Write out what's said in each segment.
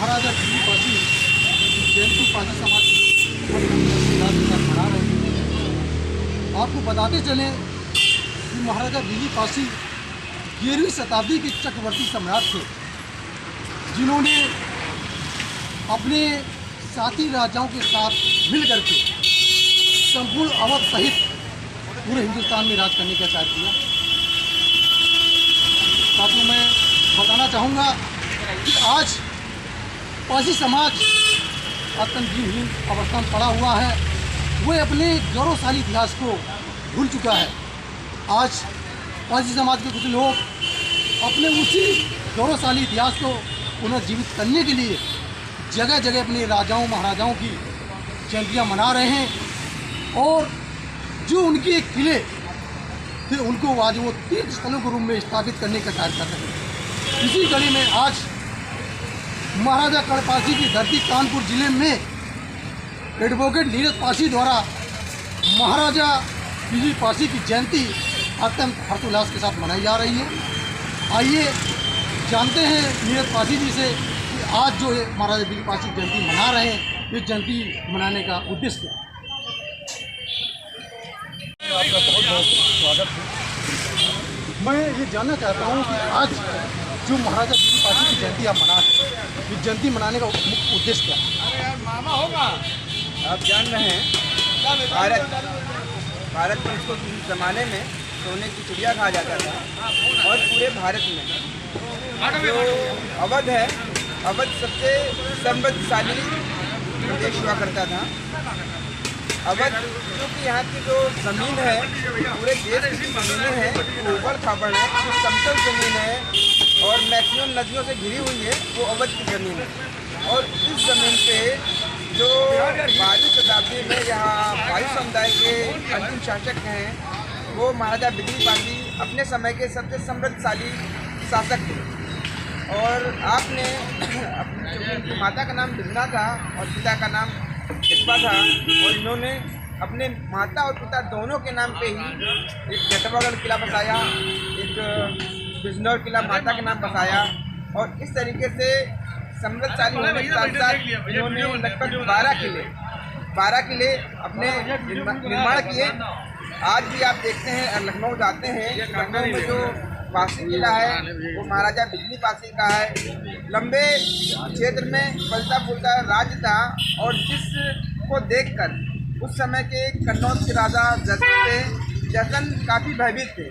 महाराजा बिजली पासी जयंती पासी समाज के मना रहे हैं। आपको बताते चलें कि महाराजा बिजली पासी 11वीं शताब्दी के चक्रवर्ती सम्राट थे, जिन्होंने अपने साथी राजाओं के साथ मिलकर के संपूर्ण अवध सहित पूरे हिंदुस्तान में राज करने का कार्य किया। साथियों, मैं बताना चाहूँगा कि आज पासी समाज अत्यंत दीनहीन अवस्था में पड़ा हुआ है। वह अपने गौरवशाली इतिहास को भूल चुका है। आज पासी समाज के कुछ लोग अपने उसी गौरवशाली इतिहास को पुनर्जीवित करने के लिए जगह जगह अपने राजाओं महाराजाओं की जयंतियाँ मना रहे हैं और जो उनके किले थे उनको आज वो तीर्थ स्थलों के रूप में स्थापित करने का कार्य कर रहे हैं। इसी कड़ी में आज महाराजा कड़पासी की धरती कानपुर जिले में एडवोकेट नीरज पासी द्वारा महाराजा बिजली पासी की जयंती अत्यंत हर्षोल्लास के साथ मनाई जा रही है। आइए जानते हैं नीरज पासी जी से कि आज जो है महाराजा बिजली पासी की जयंती मना रहे हैं, ये जयंती मनाने का उद्देश्य क्या है। आपका बहुत बहुत स्वागत है। मैं ये जानना चाहता हूँ कि आज जो महाराजा बिजली पासी की जयंती आप मना रहे हैं, ये जयंती मनाने का मुख्य उद्देश्य क्या है। आप जान रहे हैं भारत में इसको किसी ज़माने में सोने की चिड़िया कहा जाता था और पूरे भारत में जो अवध है, अवध सबसे समृद्धशाली प्रदेश हुआ करता था। अवध क्योंकि यहाँ की जो ज़मीन है पूरे देश की ज़मीनें हैं, ऊबड़ खाबड़ है, जो समतल ज़मीन है और मैक्सिमम नदियों से घिरी हुई है, वो अवध की ज़मीन है। और इस ज़मीन पे जो 12वीं शताब्दी में यहाँ भाई समुदाय के अंतिम शासक हैं, वो महाराजा बिजली पासी अपने समय के सबसे समृद्धशाली शासक थे। और आपने अपनी माता का नाम बिजना था और पिता का नाम जटवा था, और इन्होंने अपने माता और पिता दोनों के नाम पे ही एक जटवागढ़ किला बसाया, एक बिजनौर किला माता के नाम बसाया। और इस तरीके से समृद्धशाली होने के साथ साथ इन्होंने लगभग 12 किले अपने निर्माण किए। आज भी आप देखते हैं, लखनऊ जाते हैं, लखनऊ में जो पासी किला है वो महाराजा बिजली पासी का है। लंबे क्षेत्र में फलता फूलता राज्य था और जिसको देखकर उस समय के कन्नौज के राजा जयसन काफ़ी भयभीत थे,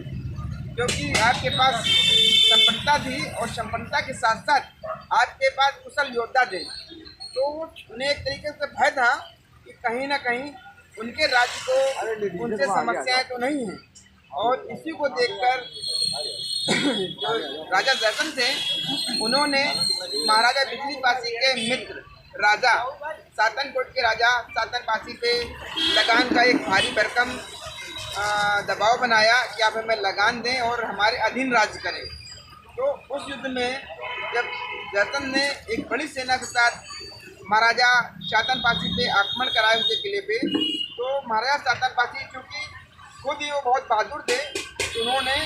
क्योंकि आपके पास संपन्नता थी और संपन्नता के साथ साथ आपके पास कुशल योद्धा थे। तो उन्हें एक तरीके से भय था कि कहीं ना कहीं उनके राज्य को उनसे समस्याएं तो नहीं हैं। और इसी को देखकर जो राजा जयसन थे, उन्होंने महाराजा बिजली पासी के मित्र राजा सातनकोट के राजा सातन पासी पे लगान का एक भारी भरकम दबाव बनाया कि आप हमें लगान दें और हमारे अधीन राज्य करें। तो उस युद्ध में जब जयसन ने एक बड़ी सेना के साथ महाराजा सातन पासी पे आक्रमण कराए उनके किले पे, तो महाराजा सातन पासी चूँकि खुद ही वो बहुत बहादुर थे, तो उन्होंने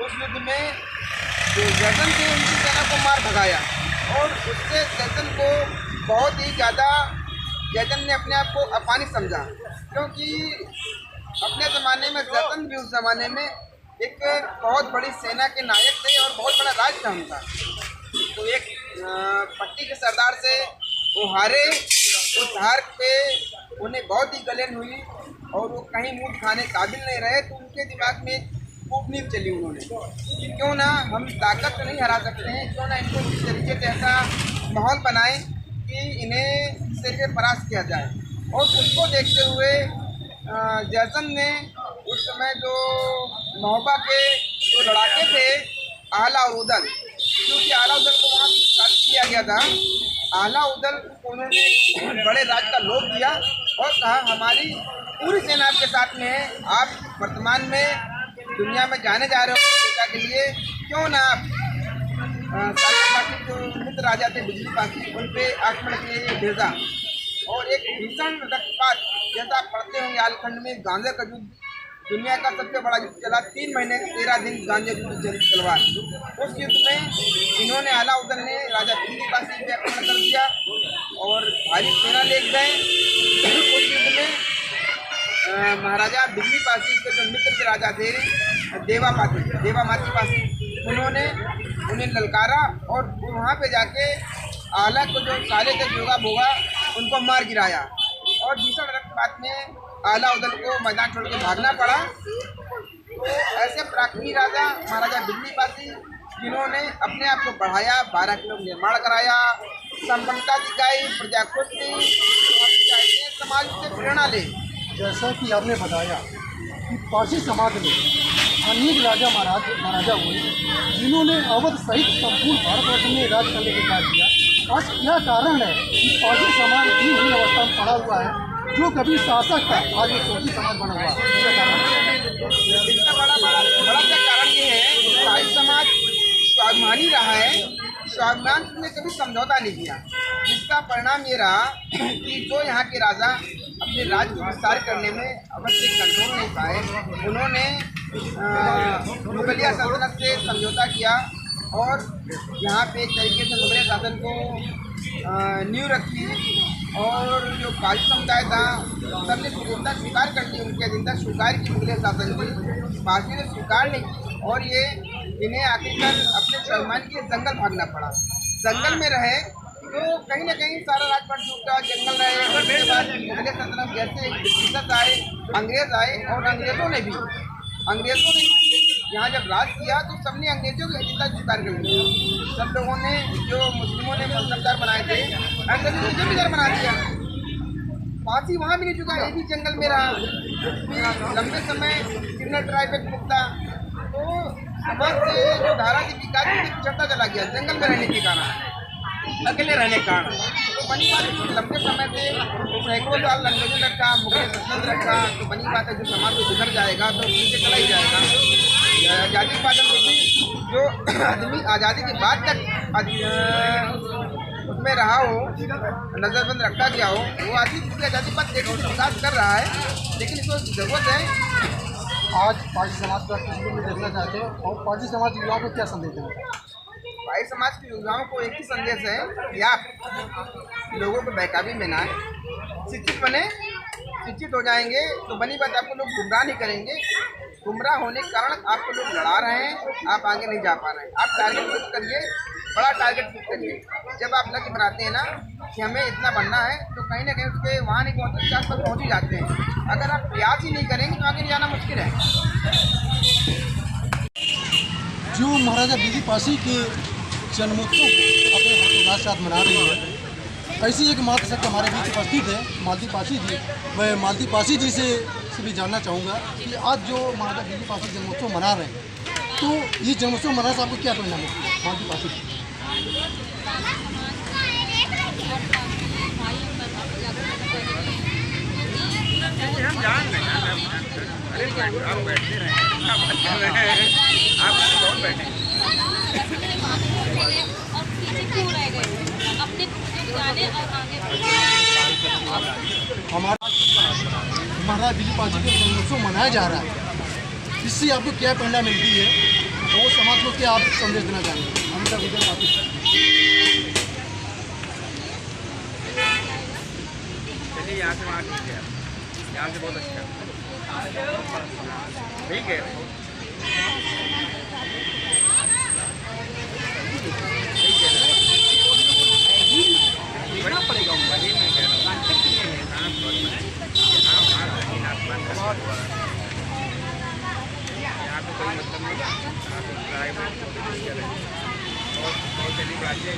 उस युद्ध में जो जयसन थे उनकी सेना को मार भगाया। और उससे जयसन को बहुत ही ज़्यादा जयसन ने अपने आप को अपमानित समझा, क्योंकि अपने ज़माने में जयसन भी उस ज़माने में एक बहुत बड़ी सेना के नायक थे और बहुत बड़ा राज था उनका। तो एक पट्टी के सरदार से वो हारे, उस हार पे उन्हें बहुत ही गलन हुई और वो कहीं मुँह खाने काबिल नहीं रहे। तो उनके दिमाग में एक कूटनीति चली उन्होंने कि क्यों ना हम ताकत तो नहीं हरा सकते हैं, क्यों ना इनको इस तरीके से ऐसा माहौल बनाएं कि इन्हें इस तरीके परास्त किया जाए। और उसको देखते हुए जयसन ने उस समय जो महोबा के जो लड़ाके थे आला और उदल, क्योंकि आला उदल को वहाँ स्थापित किया गया था, आला उदल को उन्होंने बड़े राज का लोभ दिया और कहा हमारी पूरी सेना आपके साथ में है, आप वर्तमान में दुनिया में जाने जा रहे हो सेना के लिए, क्यों ना आप जो मित्र राजा थे बिजली पासी उन पे आक्रमण के लिए भेजा। और एक भीषण रक्तपात जैसा आप पढ़ते होंगे आलखंड में गांजा का युद्ध, दुनिया का सबसे बड़ा युद्ध चला 3 महीने 13 दिन गांधी युद्ध तलवार। उस युद्ध में इन्होंने अलाउद्दीन ने राजा दिल्ली पासी पे आक्रमण कर दिया और भारी सेना ले गए। उस युद्ध में महाराजा दिल्ली पासी के जो मित्र के राजा थे देवामाती पासी, उन्होंने उन्हें ललकारा और वहाँ पे जाके आला को जो साले के जोगा बोगा उनको मार गिराया और भीषण रक्तपात में अलाउद्दीन को मैदान छोड़ के भागना पड़ा। तो ऐसे पराक्रमी राजा महाराजा दिल्ली पासी जिन्होंने अपने आप को बढ़ाया, 12 किलो निर्माण कराया, संपन्नता दिखाई, प्रजा खुश थी, समाज से प्रेरणा ले। जैसा कि आपने बताया कि पारसी समाज में अनेक राजा महाराजा हुए जिन्होंने अवध सहित संपूर्ण भारतवर्ष में राज करने के कार्य किया। आज क्या कारण है कि पारसी समाज दीनहीन अवस्था में पड़ा हुआ है, जो कभी शासक था आज वो शोषी समाज बना हुआ है? इसका बड़ा कारण ये है कि पारसी समाज स्वाभिमानी रहा है, स्वाभिमान ने कभी समझौता नहीं किया। जिसका परिणाम ये रहा कि जो यहाँ के राजा अपने राज्य को विस्तार करने में अवश्य कंट्रोल नहीं पाए, उन्होंने मुगलिया सल्तनत से समझौता किया और यहाँ पे एक तरीके से मुगलिया शासन को नींव रखी और जो पारसी समुदाय था सबने स्वतंत्रता स्वीकार कर ली, उनकी अधीनता स्वीकार की मुगलिया शासन की। पारसी ने स्वीकार नहीं की और ये इन्हें आखिरकार अपने स्वाभिमान के लिए जंगल भागना पड़ा। जंगल में रहे तो कहीं ना कहीं सारा राजपाट टूटा, जंगल रहे। और उसके बाद मुगलिया सल्तनत जैसे ब्रिटिशर्स आए, अंग्रेज आए और अंग्रेज़ों ने यहाँ जब राज किया तो सबने अंग्रेजों की अधीनता स्वीकार कर ली। सब लोगों ने, जो मुस्लिमों ने मुसलमान बनाए थे, अंग्रेजों ने मुझे भी दर बना दिया। पारसी वहाँ भी नहीं चुका, ये भी जंगल में रहा, लंबे समय किन्नर ट्राइब पे मुक्ता। तो समाज से जो धारा की विकास की पिछड़ता चला गया जंगल में रहने के कारण, अकेले रहने का। तो बनी बात है लंबे समय से सैकड़ों साल अंग्रेजों ने रखा, मुगल शासन रखा, तो बनी बात है जो समाज को सुधर जाएगा तो पीछे चला ही जाएगा। आज़ादी के बाद जो आदमी आज़ादी के बाद तक उसमें रहा हो, नज़रबंद रखा गया हो, वो आदमी पूरी आज़ादी बाद देखो विकास कर रहा है, लेकिन इसको ज़रूरत है। आज पारसी समाज का तस्वीर में देखना चाहते हैं और पारसी समाज के युवाओं को क्या संदेश देना चाहते हैं? पारसी समाज के युवाओं को एक ही संदेश है कि आप लोगों को बहकावी में ना आए, शिक्षित बने। शिक्षित हो जाएंगे तो बनी बात आपको लोग गुमराह नहीं करेंगे। गुमराह होने के कारण आपको लोग लड़ा रहे हैं, आप आगे नहीं जा पा रहे हैं। आप टारगेट फिक्स करिए, बड़ा टारगेट फिक्स करिए। जब आप लक्ष्य बनाते हैं ना कि हमें इतना बनना है, तो कहीं ना कहीं उसके वहाँ नहीं पहुँचते, आस पास पहुँच ही जाते हैं। अगर आप प्रयास ही नहीं करेंगे तो आगे नहीं जाना मुश्किल है। जो महाराजा दिल्ली पासी के जन्मोत्सव अपने हर्षोल्लास के साथ मना रही है, ऐसी एक मातृशक्त हमारे बीच उपस्थित है मालती पासी जी। मैं मालती पासी जी से भी जानना चाहूँगा कि आज जो महाराजा दिल्ली पासी जन्मोत्सव मना रहे हैं, तो ये जन्मोत्सव मनाने से आपको क्या परिणाम है मालती पासी जी? हम जान रहे हैं, अरे आप बैठते रहे, आप बहुत बैठे हमारा महाराजा दिल्ली पासी का जन्मोत्सव मनाया जा रहा है, इससे आपको क्या प्रेरणा मिलती है और समाज को क्या आप संदेश देना चाहेंगे? अमिताभ बच्चन पासी चलिए यहाँ से वहाँ ठीक है, यहाँ से बहुत अच्छा ठीक है। बढ़ना पड़ेगा वही मैं कह रहा हूँ। यहाँ पे कोई मतलब नहीं, बहुत चली बात है।